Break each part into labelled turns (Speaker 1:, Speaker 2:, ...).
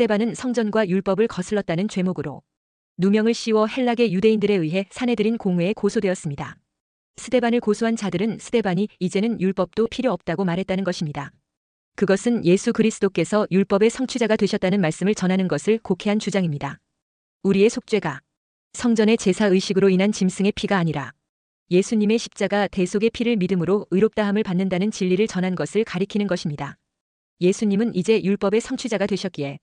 Speaker 1: 스데반은 성전과 율법을 거슬렀다는 죄목으로 누명을 씌워 헬락의 유대인들에 의해 사내들인 공회에 고소되었습니다. 스데반을 고소한 자들은 스데반이 이제는 율법도 필요 없다고 말했다는 것입니다. 그것은 예수 그리스도께서 율법의 성취자가 되셨다는 말씀을 전하는 것을 곡해한 주장입니다. 우리의 속죄가 성전의 제사 의식으로 인한 짐승의 피가 아니라 예수님의 십자가 대속의 피를 믿음으로 의롭다함을 받는다는 진리를 전한 것을 가리키는 것입니다. 예수님은 이제 율법의 성취자가 되셨기에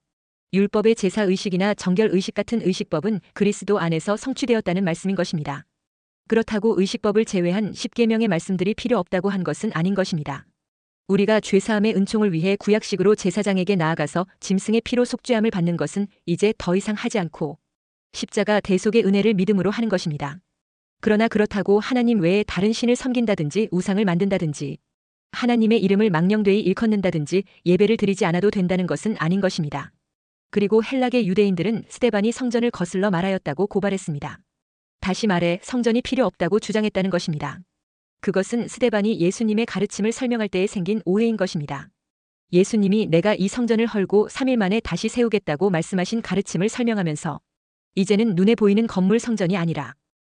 Speaker 1: 율법의 제사 의식이나 정결 의식 같은 의식법은 그리스도 안에서 성취되었다는 말씀인 것입니다. 그렇다고 의식법을 제외한 십계명의 말씀들이 필요 없다고 한 것은 아닌 것입니다. 우리가 죄사함의 은총을 위해 구약식으로 제사장에게 나아가서 짐승의 피로 속죄함을 받는 것은 이제 더 이상 하지 않고 십자가 대속의 은혜를 믿음으로 하는 것입니다. 그러나 그렇다고 하나님 외에 다른 신을 섬긴다든지 우상을 만든다든지 하나님의 이름을 망령되이 일컫는다든지 예배를 드리지 않아도 된다는 것은 아닌 것입니다. 그리고 헬락의 유대인들은 스데반이 성전을 거슬러 말하였다고 고발했습니다. 다시 말해 성전이 필요 없다고 주장했다는 것입니다. 그것은 스데반이 예수님의 가르침을 설명할 때에 생긴 오해인 것입니다. 예수님이 내가 이 성전을 헐고 3일 만에 다시 세우겠다고 말씀하신 가르침을 설명하면서 이제는 눈에 보이는 건물 성전이 아니라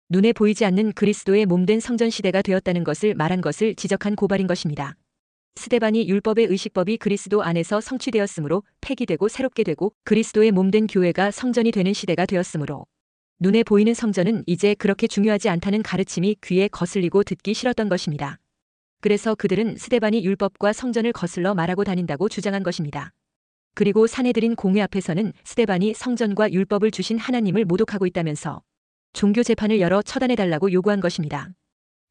Speaker 1: 눈에 보이지 않는 그리스도의 몸된 성전 시대가 되었다는 것을 말한 것을 지적한 고발인 것입니다. 스데반이 율법의 의식법이 그리스도 안에서 성취되었으므로 폐기되고 새롭게 되고 그리스도의 몸된 교회가 성전이 되는 시대가 되었으므로 눈에 보이는 성전은 이제 그렇게 중요하지 않다는 가르침이 귀에 거슬리고 듣기 싫었던 것입니다. 그래서 그들은 스데반이 율법과 성전을 거슬러 말하고 다닌다고 주장한 것입니다. 그리고 사내들인 공회 앞에서는 스데반이 성전과 율법을 주신 하나님을 모독하고 있다면서 종교 재판을 열어 처단해달라고 요구한 것입니다.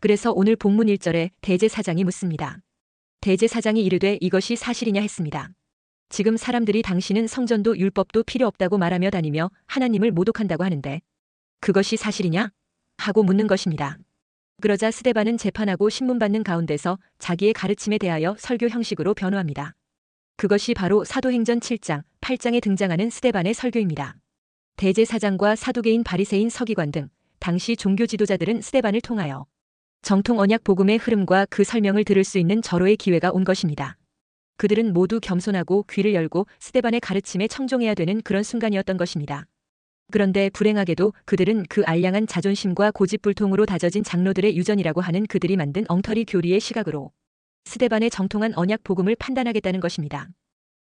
Speaker 1: 그래서 오늘 본문 1절에 대제사장이 묻습니다. 대제사장이 이르되 이것이 사실이냐 했습니다. 지금 사람들이 당신은 성전도 율법도 필요 없다고 말하며 다니며 하나님을 모독한다고 하는데 그것이 사실이냐? 하고 묻는 것입니다. 그러자 스데반은 재판하고 신문받는 가운데서 자기의 가르침에 대하여 설교 형식으로 변호합니다. 그것이 바로 사도행전 7장, 8장에 등장하는 스데반의 설교입니다. 대제사장과 사두개인 바리새인 서기관 등 당시 종교 지도자들은 스데반을 통하여 정통 언약 복음의 흐름과 그 설명을 들을 수 있는 절호의 기회가 온 것입니다. 그들은 모두 겸손하고 귀를 열고 스데반의 가르침에 청종해야 되는 그런 순간이었던 것입니다. 그런데 불행하게도 그들은 그 알량한 자존심과 고집불통으로 다져진 장로들의 유전이라고 하는 그들이 만든 엉터리 교리의 시각으로 스데반의 정통한 언약 복음을 판단하겠다는 것입니다.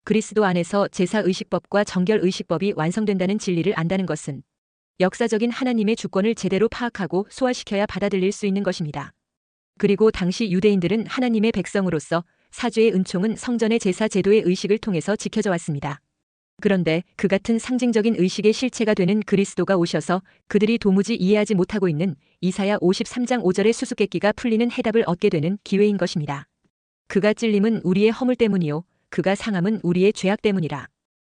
Speaker 1: 그리스도 안에서 제사의식법과 정결의식법이 완성된다는 진리를 안다는 것은 역사적인 하나님의 주권을 제대로 파악하고 소화시켜야 받아들일 수 있는 것입니다. 그리고 당시 유대인들은 하나님의 백성으로서 사죄의 은총은 성전의 제사 제도의 의식을 통해서 지켜져 왔습니다. 그런데 그 같은 상징적인 의식의 실체가 되는 그리스도가 오셔서 그들이 도무지 이해하지 못하고 있는 이사야 53장 5절의 수수께끼가 풀리는 해답을 얻게 되는 기회인 것입니다. 그가 찔림은 우리의 허물 때문이요 그가 상함은 우리의 죄악 때문이라.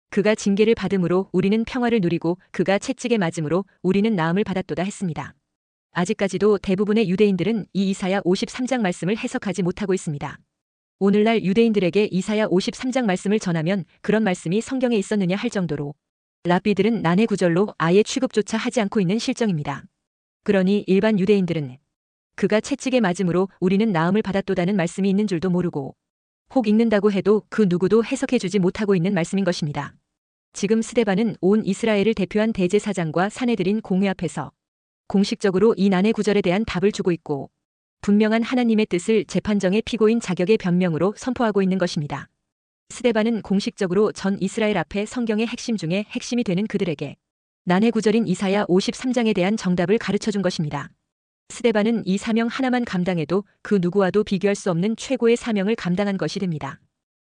Speaker 1: 그가 징계를 받음으로 우리는 평화를 누리고 그가 채찍에 맞음으로 우리는 나음을 받았도다 했습니다. 아직까지도 대부분의 유대인들은 이 이사야 53장 말씀을 해석하지 못하고 있습니다. 오늘날 유대인들에게 이사야 53장 말씀을 전하면 그런 말씀이 성경에 있었느냐 할 정도로 랍비들은 난해 구절로 아예 취급조차 하지 않고 있는 실정입니다. 그러니 일반 유대인들은 그가 채찍에 맞음으로 우리는 나음을 받았도다는 말씀이 있는 줄도 모르고 혹 읽는다고 해도 그 누구도 해석해주지 못하고 있는 말씀인 것입니다. 지금 스데반은 온 이스라엘을 대표한 대제사장과 사내들인 공회 앞에서 공식적으로 이 난해 구절에 대한 답을 주고 있고 분명한 하나님의 뜻을 재판정의 피고인 자격의 변명으로 선포하고 있는 것입니다. 스데반은 공식적으로 전 이스라엘 앞에 성경의 핵심 중에 핵심이 되는 그들에게 난해 구절인 이사야 53장에 대한 정답을 가르쳐준 것입니다. 스데반은 이 사명 하나만 감당해도 그 누구와도 비교할 수 없는 최고의 사명을 감당한 것이 됩니다.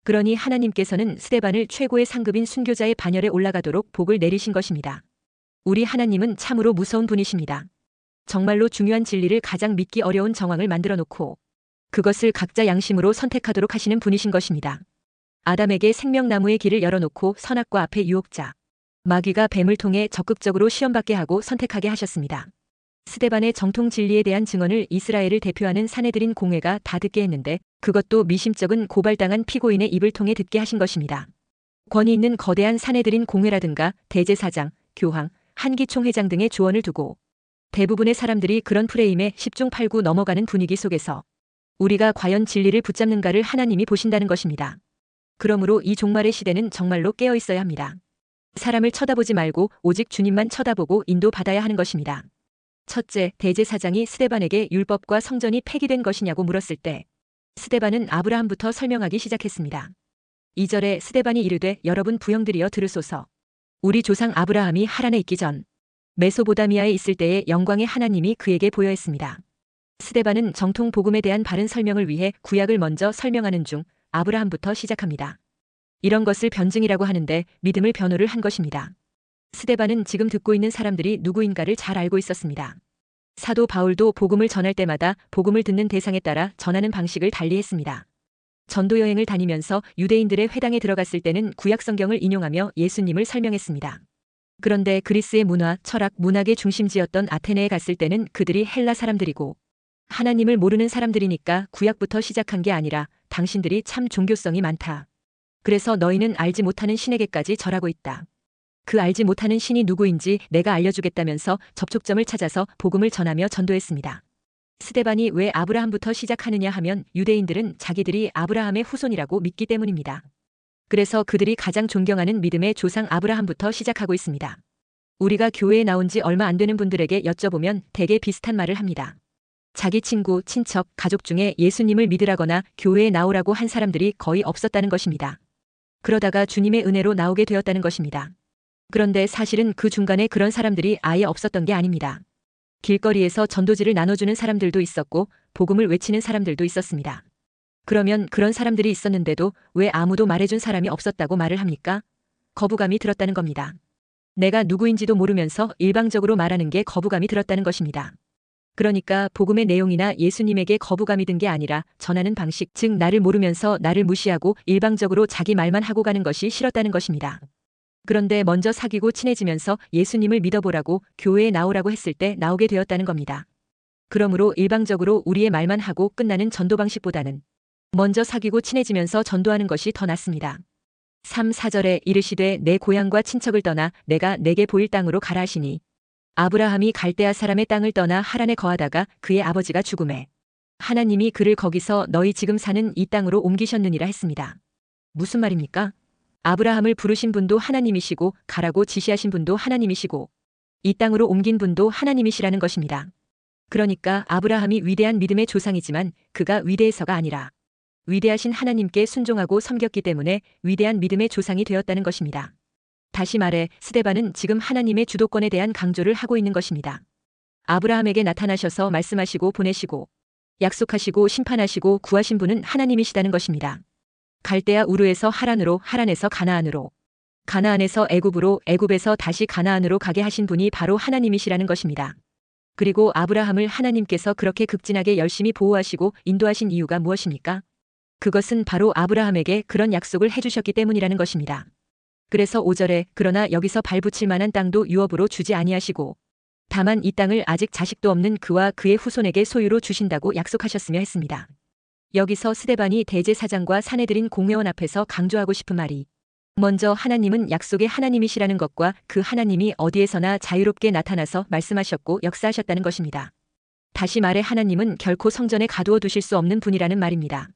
Speaker 1: 그러니 하나님께서는 스데반을 최고의 상급인 순교자의 반열에 올라가도록 복을 내리신 것입니다. 우리 하나님은 참으로 무서운 분이십니다. 정말로 중요한 진리를 가장 믿기 어려운 정황을 만들어 놓고 그것을 각자 양심으로 선택하도록 하시는 분이신 것입니다. 아담에게 생명나무의 길을 열어놓고 선악과 앞에 유혹자, 마귀가 뱀을 통해 적극적으로 시험받게 하고 선택하게 하셨습니다. 스데반의 정통 진리에 대한 증언을 이스라엘을 대표하는 사내들인 공회가 다 듣게 했는데 그것도 미심쩍은 고발당한 피고인의 입을 통해 듣게 하신 것입니다. 권위 있는 거대한 사내들인 공회라든가 대제사장, 교황, 한기총회장 등의 조언을 두고 대부분의 사람들이 그런 프레임에 10중 8구 넘어가는 분위기 속에서 우리가 과연 진리를 붙잡는가를 하나님이 보신다는 것입니다. 그러므로 이 종말의 시대는 정말로 깨어 있어야 합니다. 사람을 쳐다보지 말고 오직 주님만 쳐다보고 인도받아야 하는 것입니다. 첫째, 대제사장이 스데반에게 율법과 성전이 폐기된 것이냐고 물었을 때 스데반은 아브라함부터 설명하기 시작했습니다. 2절에 스데반이 이르되 여러분 부형들이여 들으소서. 우리 조상 아브라함이 하란에 있기 전 메소보다미아에 있을 때의 영광의 하나님이 그에게 보여 했습니다. 스데반은 정통 복음에 대한 바른 설명을 위해 구약을 먼저 설명하는 중 아브라함부터 시작합니다. 이런 것을 변증이라고 하는데 믿음을 변호를 한 것입니다. 스데반은 지금 듣고 있는 사람들이 누구인가를 잘 알고 있었습니다. 사도 바울도 복음을 전할 때마다 복음을 듣는 대상에 따라 전하는 방식을 달리했습니다. 전도 여행을 다니면서 유대인들의 회당에 들어갔을 때는 구약 성경을 인용하며 예수님을 설명했습니다. 그런데 그리스의 문화, 철학, 문학의 중심지였던 아테네에 갔을 때는 그들이 헬라 사람들이고 하나님을 모르는 사람들이니까 구약부터 시작한 게 아니라 당신들이 참 종교성이 많다. 그래서 너희는 알지 못하는 신에게까지 절하고 있다. 그 알지 못하는 신이 누구인지 내가 알려주겠다면서 접촉점을 찾아서 복음을 전하며 전도했습니다. 스데반이 왜 아브라함부터 시작하느냐 하면 유대인들은 자기들이 아브라함의 후손이라고 믿기 때문입니다. 그래서 그들이 가장 존경하는 믿음의 조상 아브라함부터 시작하고 있습니다. 우리가 교회에 나온 지 얼마 안 되는 분들에게 여쭤보면 대개 비슷한 말을 합니다. 자기 친구, 친척, 가족 중에 예수님을 믿으라거나 교회에 나오라고 한 사람들이 거의 없었다는 것입니다. 그러다가 주님의 은혜로 나오게 되었다는 것입니다. 그런데 사실은 그 중간에 그런 사람들이 아예 없었던 게 아닙니다. 길거리에서 전도지를 나눠주는 사람들도 있었고 복음을 외치는 사람들도 있었습니다. 그러면 그런 사람들이 있었는데도 왜 아무도 말해준 사람이 없었다고 말을 합니까? 거부감이 들었다는 겁니다. 내가 누구인지도 모르면서 일방적으로 말하는 게 거부감이 들었다는 것입니다. 그러니까 복음의 내용이나 예수님에게 거부감이 든 게 아니라 전하는 방식, 즉 나를 모르면서 나를 무시하고 일방적으로 자기 말만 하고 가는 것이 싫었다는 것입니다. 그런데 먼저 사귀고 친해지면서 예수님을 믿어보라고 교회에 나오라고 했을 때 나오게 되었다는 겁니다. 그러므로 일방적으로 우리의 말만 하고 끝나는 전도 방식보다는 먼저 사귀고 친해지면서 전도하는 것이 더 낫습니다. 3, 4절에 이르시되 내 고향과 친척을 떠나 내가 내게 보일 땅으로 가라 하시니 아브라함이 갈대아 사람의 땅을 떠나 하란에 거하다가 그의 아버지가 죽음에 하나님이 그를 거기서 너희 지금 사는 이 땅으로 옮기셨느니라 했습니다. 무슨 말입니까? 아브라함을 부르신 분도 하나님이시고 가라고 지시하신 분도 하나님이시고 이 땅으로 옮긴 분도 하나님이시라는 것입니다. 그러니까 아브라함이 위대한 믿음의 조상이지만 그가 위대해서가 아니라 위대하신 하나님께 순종하고 섬겼기 때문에 위대한 믿음의 조상이 되었다는 것입니다. 다시 말해 스데반은 지금 하나님의 주도권에 대한 강조를 하고 있는 것입니다. 아브라함에게 나타나셔서 말씀하시고 보내시고 약속하시고 심판하시고 구하신 분은 하나님이시다는 것입니다. 갈대아 우르에서 하란으로, 하란에서 가나안으로, 가나안에서 애굽으로, 애굽에서 다시 가나안으로 가게 하신 분이 바로 하나님이시라는 것입니다. 그리고 아브라함을 하나님께서 그렇게 극진하게 열심히 보호하시고 인도하신 이유가 무엇입니까? 그것은 바로 아브라함에게 그런 약속을 해주셨기 때문이라는 것입니다. 그래서 5절에 그러나 여기서 발붙일 만한 땅도 유업으로 주지 아니하시고 다만 이 땅을 아직 자식도 없는 그와 그의 후손에게 소유로 주신다고 약속하셨으며 했습니다. 여기서 스데반이 대제사장과 사내들인 공회원 앞에서 강조하고 싶은 말이 먼저 하나님은 약속의 하나님이시라는 것과 그 하나님이 어디에서나 자유롭게 나타나서 말씀하셨고 역사하셨다는 것입니다. 다시 말해 하나님은 결코 성전에 가두어 두실 수 없는 분이라는 말입니다.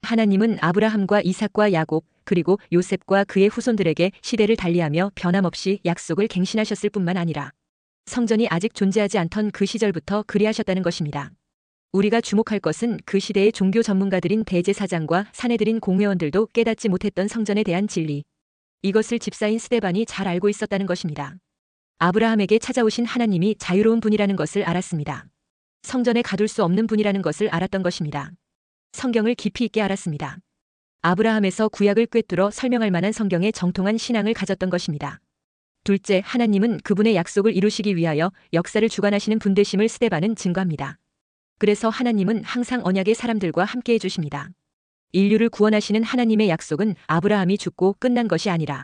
Speaker 1: 하나님은 아브라함과 이삭과 야곱 그리고 요셉과 그의 후손들에게 시대를 달리하며 변함없이 약속을 갱신하셨을 뿐만 아니라 성전이 아직 존재하지 않던 그 시절부터 그리하셨다는 것입니다. 우리가 주목할 것은 그 시대의 종교 전문가들인 대제사장과 사내들인 공회원들도 깨닫지 못했던 성전에 대한 진리. 이것을 집사인 스데반이 잘 알고 있었다는 것입니다. 아브라함에게 찾아오신 하나님이 자유로운 분이라는 것을 알았습니다. 성전에 가둘 수 없는 분이라는 것을 알았던 것입니다. 성경을 깊이 있게 알았습니다. 아브라함에서 구약을 꿰뚫어 설명할 만한 성경의 정통한 신앙을 가졌던 것입니다. 둘째, 하나님은 그분의 약속을 이루시기 위하여 역사를 주관하시는 분 되심을 스데반은 증거합니다. 그래서 하나님은 항상 언약의 사람들과 함께해 주십니다. 인류를 구원하시는 하나님의 약속은 아브라함이 죽고 끝난 것이 아니라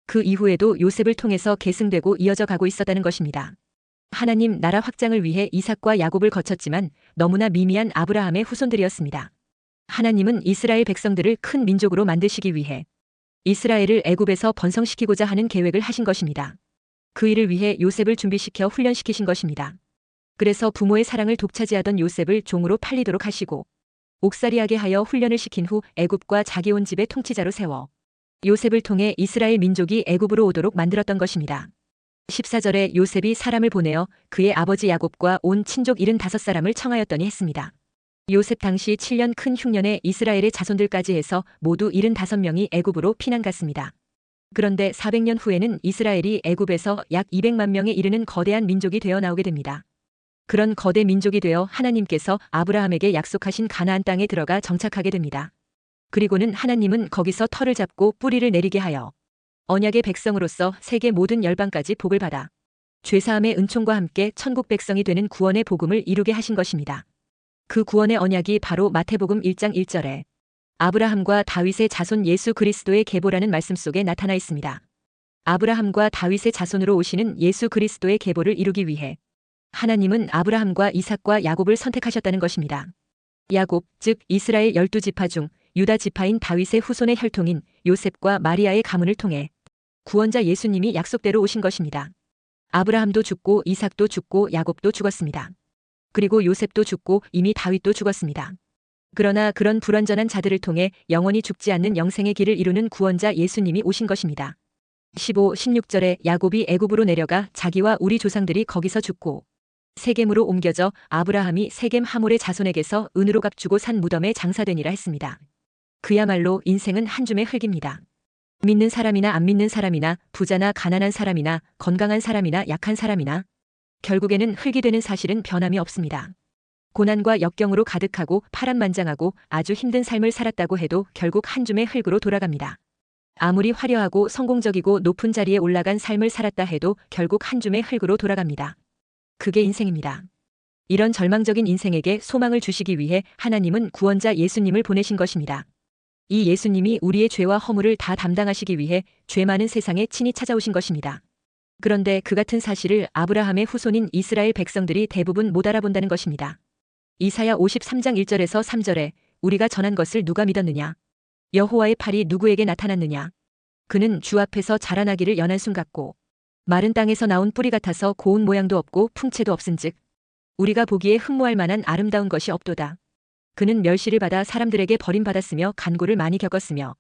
Speaker 1: 그 이후에도 요셉을 통해서 계승되고 이어져 가고 있었다는 것입니다. 하나님 나라 확장을 위해 이삭과 야곱을 거쳤지만 너무나 미미한 아브라함의 후손들이었습니다. 하나님은 이스라엘 백성들을 큰 민족으로 만드시기 위해 이스라엘을 애굽에서 번성시키고자 하는 계획을 하신 것입니다. 그 일을 위해 요셉을 준비시켜 훈련시키신 것입니다. 그래서 부모의 사랑을 독차지하던 요셉을 종으로 팔리도록 하시고 옥살이하게 하여 훈련을 시킨 후 애굽과 자기 온 집의 통치자로 세워 요셉을 통해 이스라엘 민족이 애굽으로 오도록 만들었던 것입니다. 14절에 요셉이 사람을 보내어 그의 아버지 야곱과 온 친족 75사람을 청하였더니 했습니다. 요셉 당시 7년 큰 흉년에 이스라엘의 자손들까지 해서 모두 75명이 애굽으로 피난 갔습니다. 그런데 400년 후에는 이스라엘이 애굽에서 약 200만 명에 이르는 거대한 민족이 되어 나오게 됩니다. 그런 거대 민족이 되어 하나님께서 아브라함에게 약속하신 가나안 땅에 들어가 정착하게 됩니다. 그리고는 하나님은 거기서 터를 잡고 뿌리를 내리게 하여 언약의 백성으로서 세계 모든 열방까지 복을 받아 죄사함의 은총과 함께 천국 백성이 되는 구원의 복음을 이루게 하신 것입니다. 그 구원의 언약이 바로 마태복음 1장 1절에 아브라함과 다윗의 자손 예수 그리스도의 계보라는 말씀 속에 나타나 있습니다. 아브라함과 다윗의 자손으로 오시는 예수 그리스도의 계보를 이루기 위해 하나님은 아브라함과 이삭과 야곱을 선택하셨다는 것입니다. 야곱, 즉 이스라엘 12지파 중 유다 지파인 다윗의 후손의 혈통인 요셉과 마리아의 가문을 통해 구원자 예수님이 약속대로 오신 것입니다. 아브라함도 죽고 이삭도 죽고 야곱도 죽었습니다. 그리고 요셉도 죽고 이미 다윗도 죽었습니다. 그러나 그런 불완전한 자들을 통해 영원히 죽지 않는 영생의 길을 이루는 구원자 예수님이 오신 것입니다. 15, 16절에 야곱이 애굽으로 내려가 자기와 우리 조상들이 거기서 죽고 세겜으로 옮겨져 아브라함이 세겜 하몰의 자손에게서 은으로 값주고 산 무덤에 장사되니라 했습니다. 그야말로 인생은 한 줌의 흙입니다. 믿는 사람이나 안 믿는 사람이나 부자나 가난한 사람이나 건강한 사람이나 약한 사람이나 결국에는 흙이 되는 사실은 변함이 없습니다. 고난과 역경으로 가득하고 파란만장하고 아주 힘든 삶을 살았다고 해도 결국 한 줌의 흙으로 돌아갑니다. 아무리 화려하고 성공적이고 높은 자리에 올라간 삶을 살았다 해도 결국 한 줌의 흙으로 돌아갑니다. 그게 인생입니다. 이런 절망적인 인생에게 소망을 주시기 위해 하나님은 구원자 예수님을 보내신 것입니다. 이 예수님이 우리의 죄와 허물을 다 담당하시기 위해 죄 많은 세상에 친히 찾아오신 것입니다. 그런데 그 같은 사실을 아브라함의 후손인 이스라엘 백성들이 대부분 못 알아본다는 것입니다. 이사야 53장 1절에서 3절에 우리가 전한 것을 누가 믿었느냐? 여호와의 팔이 누구에게 나타났느냐? 그는 주 앞에서 자라나기를 연한 순 같고 마른 땅에서 나온 뿌리 같아서 고운 모양도 없고 풍채도 없은즉 우리가 보기에 흠모할 만한 아름다운 것이 없도다. 그는 멸시를 받아 사람들에게 버림받았으며 간고를 많이 겪었으며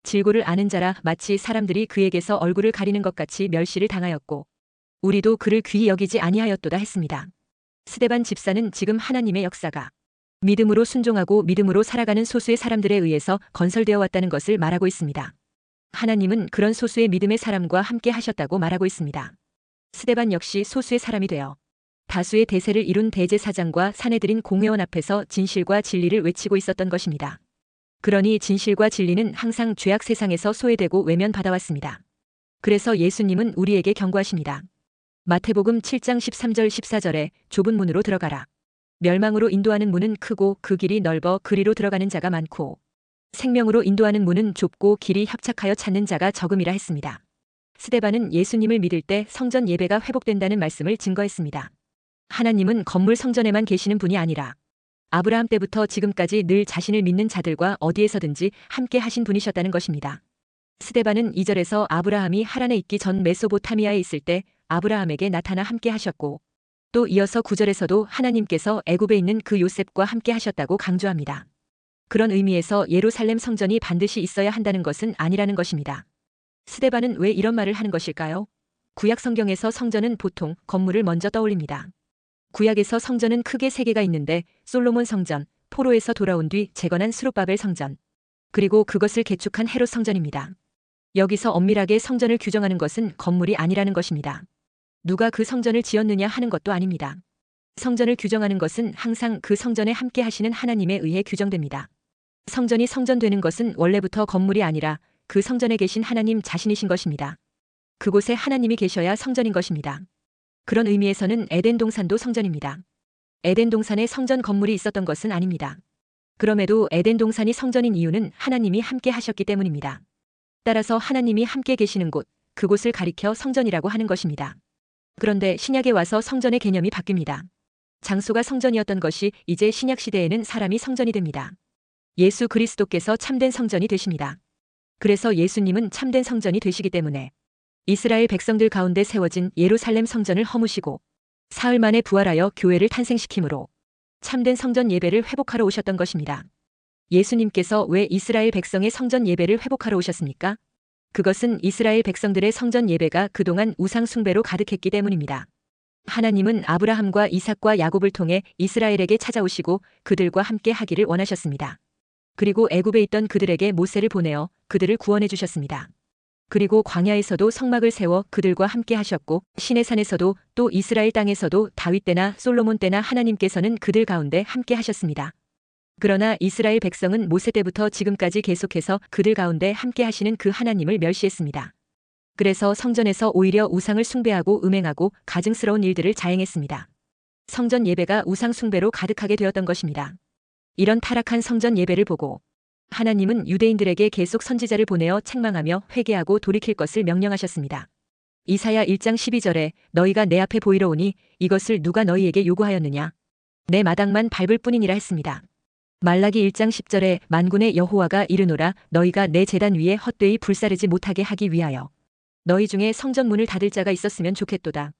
Speaker 1: 질고를 아는 자라 마치 사람들이 그에게서 얼굴을 가리는 것 같이 멸시를 당하였고 우리도 그를 귀히 여기지 아니하였도다 했습니다. 스데반 집사는 지금 하나님의 역사가 믿음으로 순종하고 믿음으로 살아가는 소수의 사람들에 의해서 건설되어 왔다는 것을 말하고 있습니다. 하나님은 그런 소수의 믿음의 사람과 함께 하셨다고 말하고 있습니다. 스데반 역시 소수의 사람이 되어 다수의 대세를 이룬 대제사장과 사내들인 공회원 앞에서 진실과 진리를 외치고 있었던 것입니다. 그러니 진실과 진리는 항상 죄악 세상에서 소외되고 외면받아왔습니다. 그래서 예수님은 우리에게 경고하십니다. 마태복음 7장 13절 14절에 좁은 문으로 들어가라. 멸망으로 인도하는 문은 크고 그 길이 넓어 그리로 들어가는 자가 많고 생명으로 인도하는 문은 좁고 길이 협착하여 찾는 자가 적음이라 했습니다. 스데반은 예수님을 믿을 때 성전 예배가 회복된다는 말씀을 증거했습니다. 하나님은 건물 성전에만 계시는 분이 아니라 아브라함 때부터 지금까지 늘 자신을 믿는 자들과 어디에서든지 함께 하신 분이셨다는 것입니다. 스데반은 2절에서 아브라함이 하란에 있기 전 메소보타미아에 있을 때 아브라함에게 나타나 함께 하셨고 또 이어서 9절에서도 하나님께서 애굽에 있는 그 요셉과 함께 하셨다고 강조합니다. 그런 의미에서 예루살렘 성전이 반드시 있어야 한다는 것은 아니라는 것입니다. 스데반은 왜 이런 말을 하는 것일까요? 구약 성경에서 성전은 보통 건물을 먼저 떠올립니다. 구약에서 성전은 크게 3개가 있는데 솔로몬 성전, 포로에서 돌아온 뒤 재건한 스룹바벨 성전, 그리고 그것을 개축한 헤롯 성전입니다. 여기서 엄밀하게 성전을 규정하는 것은 건물이 아니라는 것입니다. 누가 그 성전을 지었느냐 하는 것도 아닙니다. 성전을 규정하는 것은 항상 그 성전에 함께 하시는 하나님에 의해 규정됩니다. 성전이 성전되는 것은 원래부터 건물이 아니라 그 성전에 계신 하나님 자신이신 것입니다. 그곳에 하나님이 계셔야 성전인 것입니다. 그런 의미에서는 에덴 동산도 성전입니다. 에덴 동산에 성전 건물이 있었던 것은 아닙니다. 그럼에도 에덴 동산이 성전인 이유는 하나님이 함께 하셨기 때문입니다. 따라서 하나님이 함께 계시는 곳, 그곳을 가리켜 성전이라고 하는 것입니다. 그런데 신약에 와서 성전의 개념이 바뀝니다. 장소가 성전이었던 것이 이제 신약 시대에는 사람이 성전이 됩니다. 예수 그리스도께서 참된 성전이 되십니다. 그래서 예수님은 참된 성전이 되시기 때문에 이스라엘 백성들 가운데 세워진 예루살렘 성전을 허무시고 사흘 만에 부활하여 교회를 탄생시키므로 참된 성전 예배를 회복하러 오셨던 것입니다. 예수님께서 왜 이스라엘 백성의 성전 예배를 회복하러 오셨습니까? 그것은 이스라엘 백성들의 성전 예배가 그동안 우상 숭배로 가득했기 때문입니다. 하나님은 아브라함과 이삭과 야곱을 통해 이스라엘에게 찾아오시고 그들과 함께 하기를 원하셨습니다. 그리고 애굽에 있던 그들에게 모세를 보내어 그들을 구원해 주셨습니다. 그리고 광야에서도 성막을 세워 그들과 함께 하셨고 시내산에서도 또 이스라엘 땅에서도 다윗 때나 솔로몬 때나 하나님께서는 그들 가운데 함께 하셨습니다. 그러나 이스라엘 백성은 모세 때부터 지금까지 계속해서 그들 가운데 함께 하시는 그 하나님을 멸시했습니다. 그래서 성전에서 오히려 우상을 숭배하고 음행하고 가증스러운 일들을 자행했습니다. 성전 예배가 우상 숭배로 가득하게 되었던 것입니다. 이런 타락한 성전 예배를 보고 하나님은 유대인들에게 계속 선지자를 보내어 책망하며 회개하고 돌이킬 것을 명령하셨습니다. 이사야 1장 12절에 너희가 내 앞에 보이러 오니 이것을 누가 너희에게 요구하였느냐? 내 마당만 밟을 뿐이니라 했습니다. 말라기 1장 10절에 만군의 여호와가 이르노라 너희가 내 제단 위에 헛되이 불사르지 못하게 하기 위하여 너희 중에 성전 문을 닫을 자가 있었으면 좋겠도다.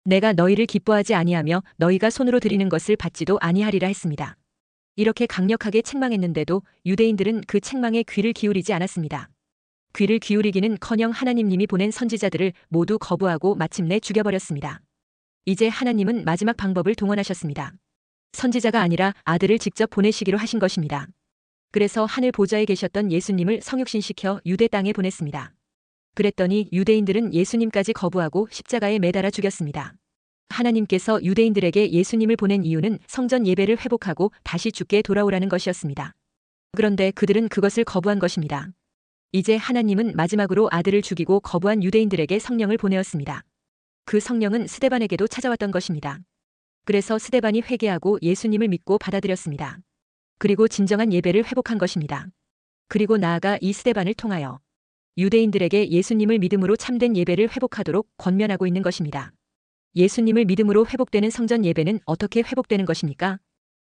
Speaker 1: 내가 너희를 기뻐하지 아니하며 너희가 손으로 드리는 것을 받지도 아니하리라 했습니다. 이렇게 강력하게 책망했는데도 유대인들은 그 책망에 귀를 기울이지 않았습니다. 귀를 기울이기는커녕 하나님님이 보낸 선지자들을 모두 거부하고 마침내 죽여버렸습니다. 이제 하나님은 마지막 방법을 동원하셨습니다. 선지자가 아니라 아들을 직접 보내시기로 하신 것입니다. 그래서 하늘 보좌에 계셨던 예수님을 성육신시켜 유대 땅에 보냈습니다. 그랬더니 유대인들은 예수님까지 거부하고 십자가에 매달아 죽였습니다. 하나님께서 유대인들에게 예수님을 보낸 이유는 성전 예배를 회복하고 다시 주께 돌아오라는 것이었습니다. 그런데 그들은 그것을 거부한 것입니다. 이제 하나님은 마지막으로 아들을 죽이고 거부한 유대인들에게 성령을 보내었습니다. 그 성령은 스데반에게도 찾아왔던 것입니다. 그래서 스데반이 회개하고 예수님을 믿고 받아들였습니다. 그리고 진정한 예배를 회복한 것입니다. 그리고 나아가 이 스데반을 통하여 유대인들에게 예수님을 믿음으로 참된 예배를 회복하도록 권면하고 있는 것입니다. 예수님을 믿음으로 회복되는 성전 예배는 어떻게 회복되는 것입니까?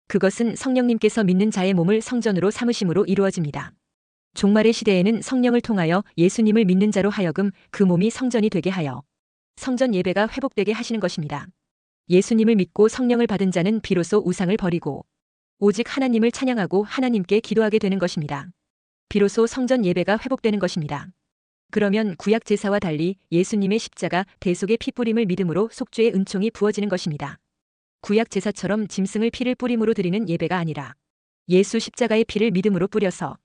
Speaker 1: 그것은 성령님께서 믿는 자의 몸을 성전으로 삼으심으로 이루어집니다. 종말의 시대에는 성령을 통하여 예수님을 믿는 자로 하여금 그 몸이 성전이 되게 하여 성전 예배가 회복되게 하시는 것입니다. 예수님을 믿고 성령을 받은 자는 비로소 우상을 버리고 오직 하나님을 찬양하고 하나님께 기도하게 되는 것입니다. 비로소 성전 예배가 회복되는 것입니다. 그러면 구약 제사와 달리 예수님의 십자가 대속의 피 뿌림을 믿음으로 속죄의 은총이 부어지는 것입니다. 구약 제사처럼 짐승을 피를 뿌림으로 드리는 예배가 아니라 예수 십자가의 피를 믿음으로 뿌려서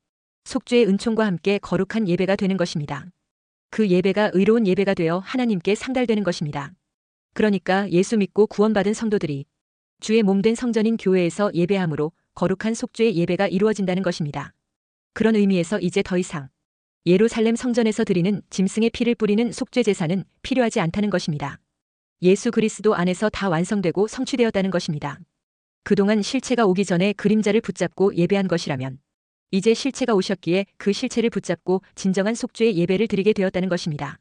Speaker 1: 속죄의 은총과 함께 거룩한 예배가 되는 것입니다. 그 예배가 의로운 예배가 되어 하나님께 상달되는 것입니다. 그러니까 예수 믿고 구원받은 성도들이 주의 몸된 성전인 교회에서 예배함으로 거룩한 속죄의 예배가 이루어진다는 것입니다. 그런 의미에서 이제 더 이상 예루살렘 성전에서 드리는 짐승의 피를 뿌리는 속죄 제사는 필요하지 않다는 것입니다. 예수 그리스도 안에서 다 완성되고 성취되었다는 것입니다. 그동안 실체가 오기 전에 그림자를 붙잡고 예배한 것이라면 이제 실체가 오셨기에 그 실체를 붙잡고 진정한 속죄의 예배를 드리게 되었다는 것입니다.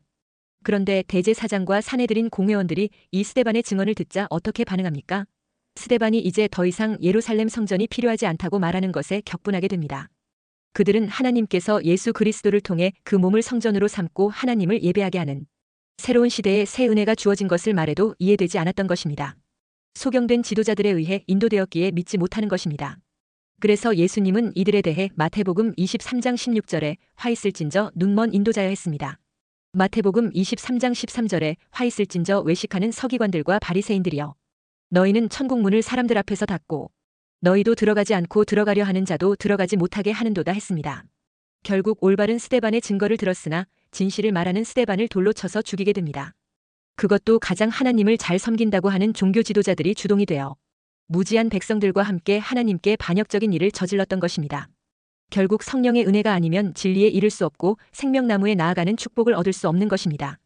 Speaker 1: 그런데 대제사장과 사내들인 공회원들이 이 스데반의 증언을 듣자 어떻게 반응합니까? 스데반이 이제 더 이상 예루살렘 성전이 필요하지 않다고 말하는 것에 격분하게 됩니다. 그들은 하나님께서 예수 그리스도를 통해 그 몸을 성전으로 삼고 하나님을 예배하게 하는 새로운 시대에 새 은혜가 주어진 것을 말해도 이해되지 않았던 것입니다. 소경된 지도자들에 의해 인도되었기에 믿지 못하는 것입니다. 그래서 예수님은 이들에 대해 마태복음 23장 16절에 화 있을진저 눈먼 인도자여 했습니다. 마태복음 23장 13절에 화 있을진저 외식하는 서기관들과 바리새인들이여 너희는 천국 문을 사람들 앞에서 닫고 너희도 들어가지 않고 들어가려 하는 자도 들어가지 못하게 하는도다 했습니다. 결국 올바른 스데반의 증거를 들었으나 진실을 말하는 스데반을 돌로 쳐서 죽이게 됩니다. 그것도 가장 하나님을 잘 섬긴다고 하는 종교 지도자들이 주동이 되어 무지한 백성들과 함께 하나님께 반역적인 일을 저질렀던 것입니다. 결국 성령의 은혜가 아니면 진리에 이를 수 없고 생명나무에 나아가는 축복을 얻을 수 없는 것입니다.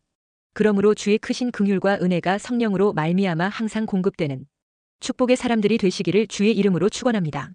Speaker 1: 그러므로 주의 크신 긍휼과 은혜가 성령으로 말미암아 항상 공급되는 축복의 사람들이 되시기를 주의 이름으로 축원합니다.